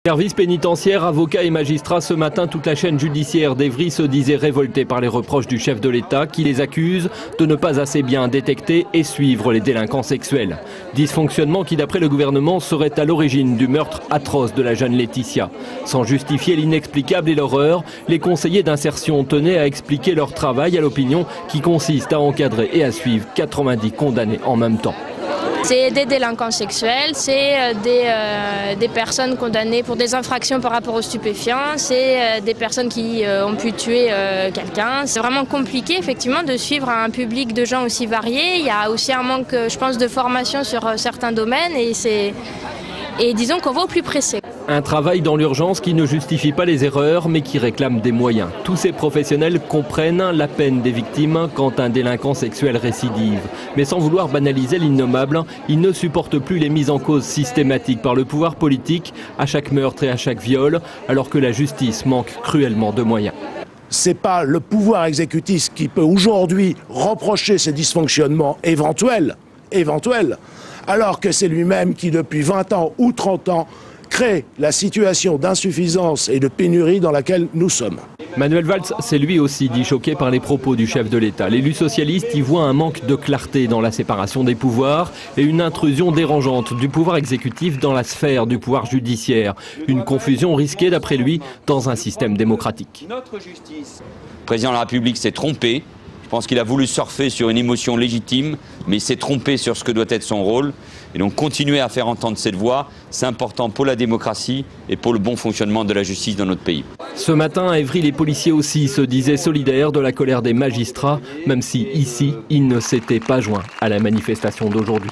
Service pénitentiaire, avocats et magistrats, ce matin, toute la chaîne judiciaire d'Evry se disait révoltée par les reproches du chef de l'État qui les accuse de ne pas assez bien détecter et suivre les délinquants sexuels. Dysfonctionnement qui, d'après le gouvernement, serait à l'origine du meurtre atroce de la jeune Laetitia. Sans justifier l'inexplicable et l'horreur, les conseillers d'insertion tenaient à expliquer leur travail à l'opinion qui consiste à encadrer et à suivre 90 condamnés en même temps. C'est des délinquants sexuels, c'est des personnes condamnées pour des infractions par rapport aux stupéfiants, c'est des personnes qui ont pu tuer quelqu'un. C'est vraiment compliqué effectivement de suivre un public de gens aussi variés. Il y a aussi un manque, je pense, de formation sur certains domaines et disons qu'on va au plus pressé. Un travail dans l'urgence qui ne justifie pas les erreurs mais qui réclame des moyens. Tous ces professionnels comprennent la peine des victimes quand un délinquant sexuel récidive. Mais sans vouloir banaliser l'innommable, ils ne supportent plus les mises en cause systématiques par le pouvoir politique à chaque meurtre et à chaque viol, alors que la justice manque cruellement de moyens. C'est pas le pouvoir exécutif qui peut aujourd'hui reprocher ces dysfonctionnements éventuels, alors que c'est lui-même qui depuis 20 ans ou 30 ans crée la situation d'insuffisance et de pénurie dans laquelle nous sommes. Manuel Valls s'est lui aussi dit choqué par les propos du chef de l'État. L'élu socialiste y voit un manque de clarté dans la séparation des pouvoirs et une intrusion dérangeante du pouvoir exécutif dans la sphère du pouvoir judiciaire. Une confusion risquée d'après lui dans un système démocratique. Le président de la République s'est trompé. Je pense qu'il a voulu surfer sur une émotion légitime, mais il s'est trompé sur ce que doit être son rôle. Et donc continuer à faire entendre cette voix, c'est important pour la démocratie et pour le bon fonctionnement de la justice dans notre pays. Ce matin, à Evry, les policiers aussi se disaient solidaires de la colère des magistrats, même si ici, ils ne s'étaient pas joints à la manifestation d'aujourd'hui.